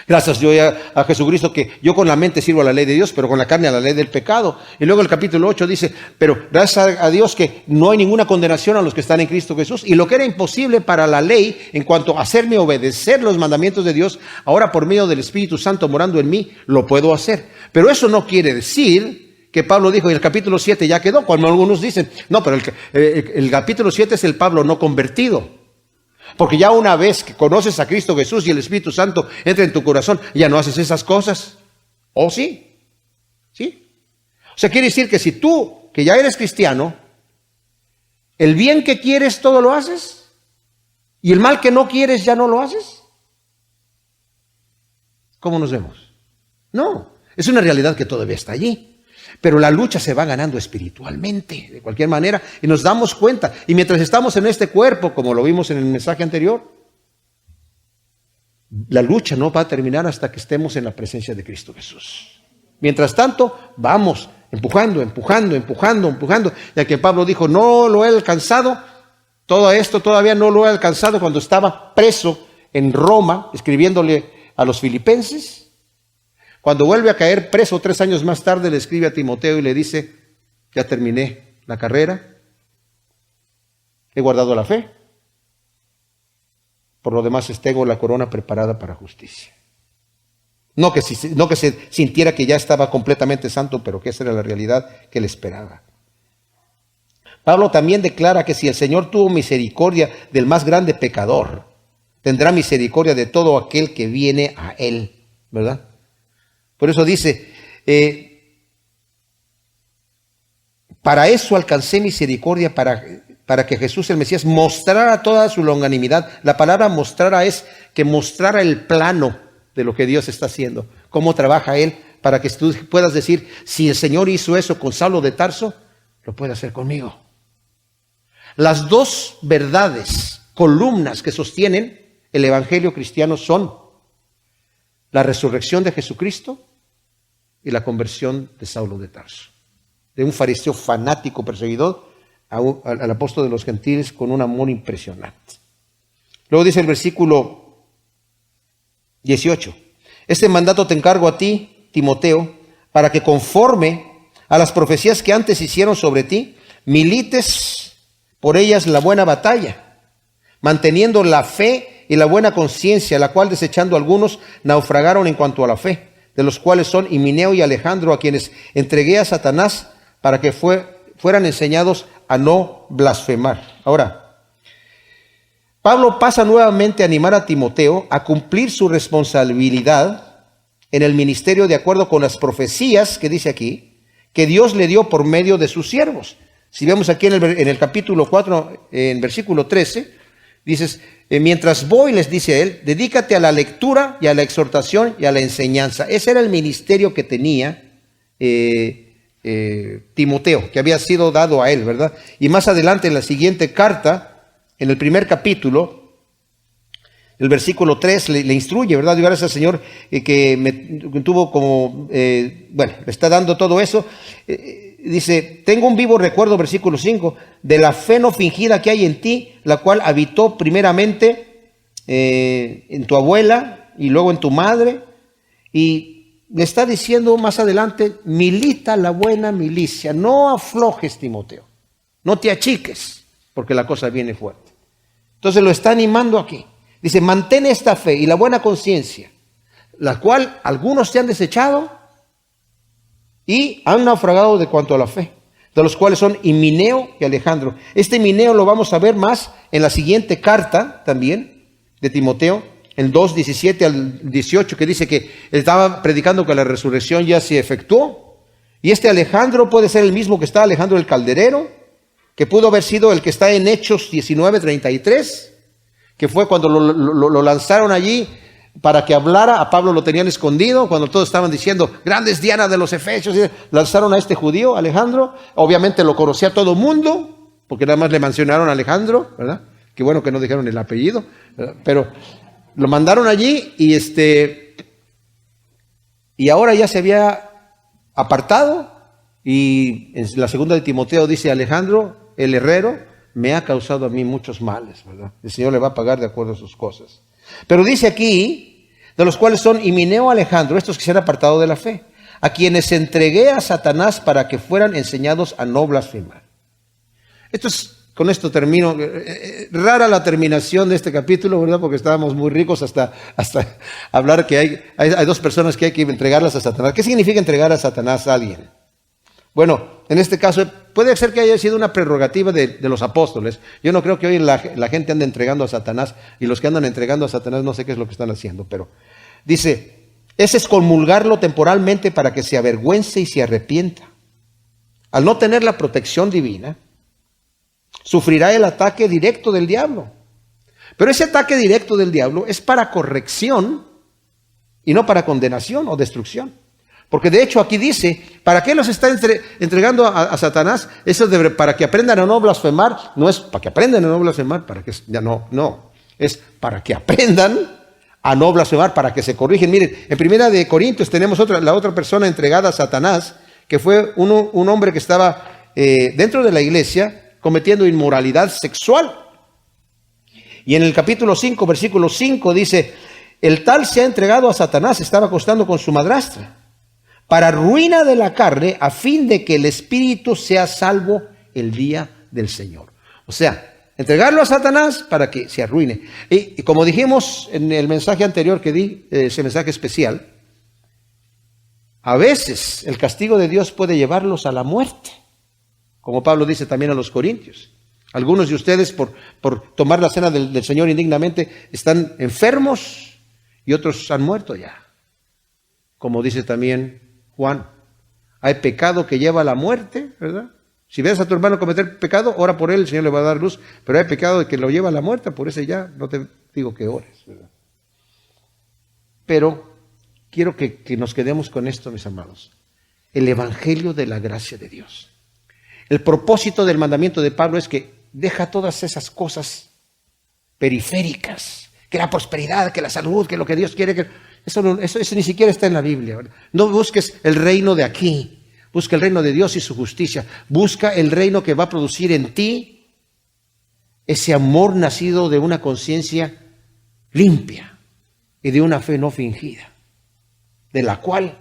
[SPEAKER 1] Gracias yo a Jesucristo, que yo con la mente sirvo a la ley de Dios, pero con la carne a la ley del pecado. Y luego el capítulo 8 dice, pero gracias a Dios que no hay ninguna condenación a los que están en Cristo Jesús. Y lo que era imposible para la ley en cuanto a hacerme obedecer los mandamientos de Dios, ahora por medio del Espíritu Santo morando en mí, lo puedo hacer. Pero eso no quiere decir que Pablo dijo, y el capítulo 7 ya quedó, cuando algunos dicen, no, pero el capítulo 7 es el Pablo no convertido. Porque ya una vez que conoces a Cristo Jesús y el Espíritu Santo entra en tu corazón, ya no haces esas cosas. ¿Oh, sí? ¿Sí? O sea, quiere decir que si tú, que ya eres cristiano, ¿El bien que quieres todo lo haces? ¿Y el mal que no quieres ya no lo haces? ¿Cómo nos vemos? No, es una realidad que todavía está allí. Pero la lucha se va ganando espiritualmente, de cualquier manera, y nos damos cuenta. Y mientras estamos en este cuerpo, como lo vimos en el mensaje anterior, la lucha no va a terminar hasta que estemos en la presencia de Cristo Jesús. Mientras tanto, vamos empujando, ya que Pablo dijo, no lo he alcanzado, todo esto todavía no lo he alcanzado cuando estaba preso en Roma, escribiéndole a los filipenses. Cuando vuelve a caer preso 3 años más tarde, le escribe a Timoteo y le dice, ya terminé la carrera, he guardado la fe, por lo demás tengo la corona preparada para justicia. No que se sintiera que ya estaba completamente santo, pero que esa era la realidad que le esperaba. Pablo también declara que si el Señor tuvo misericordia del más grande pecador, tendrá misericordia de todo aquel que viene a él, ¿verdad? Por eso dice, para eso alcancé misericordia, para que Jesús el Mesías mostrara toda su longanimidad. La palabra mostrara es que mostrara el plano de lo que Dios está haciendo, cómo trabaja Él, para que tú puedas decir, si el Señor hizo eso con Saulo de Tarso, lo puede hacer conmigo. Las dos verdades, columnas que sostienen el evangelio cristiano son la resurrección de Jesucristo y la conversión de Saulo de Tarso, de un fariseo fanático perseguidor al apóstol de los gentiles con un amor impresionante. Luego dice el versículo 18, este mandato te encargo a ti, Timoteo, para que conforme a las profecías que antes hicieron sobre ti, milites por ellas la buena batalla, manteniendo la fe y la buena conciencia, la cual desechando algunos naufragaron en cuanto a la fe, de los cuales son Himeneo y Alejandro, a quienes entregué a Satanás para que fueran enseñados a no blasfemar. Ahora, Pablo pasa nuevamente a animar a Timoteo a cumplir su responsabilidad en el ministerio de acuerdo con las profecías que dice aquí, que Dios le dio por medio de sus siervos. Si vemos aquí en el capítulo 4, en versículo 13, dices, mientras voy, les dice él, dedícate a la lectura y a la exhortación y a la enseñanza. Ese era el ministerio que tenía Timoteo, que había sido dado a él, ¿verdad? Y más adelante en la siguiente carta, en el primer capítulo, el versículo 3 le instruye, ¿verdad? Y gracias al Señor que me tuvo como, le está dando todo eso. Dice, tengo un vivo recuerdo, versículo 5, de la fe no fingida que hay en ti, la cual habitó primeramente en tu abuela y luego en tu madre. Y le está diciendo más adelante, milita la buena milicia, no aflojes, Timoteo, no te achiques, porque la cosa viene fuerte. Entonces lo está animando aquí. Dice, mantén esta fe y la buena conciencia, la cual algunos te han desechado y han naufragado de cuanto a la fe, de los cuales son Himeneo y Alejandro. Este Himeneo lo vamos a ver más en la siguiente carta también de Timoteo, en 2:17 al 18, que dice que estaba predicando que la resurrección ya se efectuó. Y este Alejandro puede ser el mismo que está Alejandro el Calderero, que pudo haber sido el que está en Hechos 19:33, que fue cuando lo lanzaron allí para que hablara. A Pablo lo tenían escondido cuando todos estaban diciendo, grandes Diana de los Efesios, y lanzaron a este judío, Alejandro. Obviamente lo conocía todo el mundo, porque nada más le mencionaron a Alejandro, ¿verdad? Qué bueno que no dijeron el apellido, ¿verdad? Pero lo mandaron allí y ahora ya se había apartado. Y en la segunda de Timoteo dice, Alejandro, el herrero, me ha causado a mí muchos males, ¿verdad? El Señor le va a pagar de acuerdo a sus cosas. Pero dice aquí, de los cuales son Himeneo y Alejandro, estos que se han apartado de la fe, a quienes entregué a Satanás para que fueran enseñados a no blasfemar. Con esto termino. Rara la terminación de este capítulo, ¿verdad? Porque estábamos muy ricos hasta hablar que hay dos personas que hay que entregarlas a Satanás. ¿Qué significa entregar a Satanás a alguien? Bueno, en este caso puede ser que haya sido una prerrogativa de los apóstoles. Yo no creo que hoy la gente ande entregando a Satanás, y los que andan entregando a Satanás no sé qué es lo que están haciendo, pero dice, ese es comulgarlo temporalmente para que se avergüence y se arrepienta. Al no tener la protección divina, sufrirá el ataque directo del diablo. Pero ese ataque directo del diablo es para corrección y no para condenación o destrucción. Porque de hecho aquí dice, ¿para qué los está entregando a Satanás? Eso para que aprendan a no blasfemar. No es para que aprendan a no blasfemar, para que ya no. Es para que aprendan a no blasfemar, para que se corrigen. Miren, en 1 Corintios tenemos la otra persona entregada a Satanás, que fue un hombre que estaba dentro de la iglesia cometiendo inmoralidad sexual. Y en el capítulo 5, versículo 5 dice, el tal se ha entregado a Satanás, estaba acostando con su madrastra, para ruina de la carne, a fin de que el espíritu sea salvo el día del Señor. O sea, entregarlo a Satanás para que se arruine. Y como dijimos en el mensaje anterior que di, ese mensaje especial, a veces el castigo de Dios puede llevarlos a la muerte, como Pablo dice también a los Corintios. Algunos de ustedes por tomar la cena del Señor indignamente están enfermos y otros han muerto ya. Como dice también Juan, hay pecado que lleva a la muerte, ¿verdad? Si ves a tu hermano cometer pecado, ora por él, el Señor le va a dar luz. Pero hay pecado que lo lleva a la muerte, por eso ya no te digo que ores, ¿verdad? Pero quiero que nos quedemos con esto, mis amados. El evangelio de la gracia de Dios. El propósito del mandamiento de Pablo es que deja todas esas cosas periféricas, que la prosperidad, que la salud, que lo que Dios quiere, que eso ni siquiera está en la Biblia, ¿verdad? No busques el reino de aquí, busca el reino de Dios y su justicia, busca el reino que va a producir en ti ese amor nacido de una conciencia limpia y de una fe no fingida, de la cual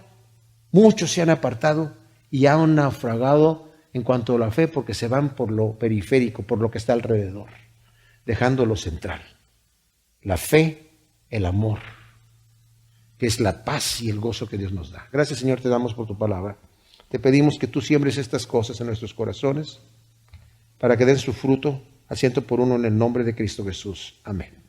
[SPEAKER 1] muchos se han apartado y han naufragado en cuanto a la fe, porque se van por lo periférico, por lo que está alrededor, dejando lo central. La fe, el amor, que es la paz y el gozo que Dios nos da. Gracias, Señor, te damos por tu palabra. Te pedimos que tú siembres estas cosas en nuestros corazones para que den su fruto a ciento por uno en el nombre de Cristo Jesús. Amén.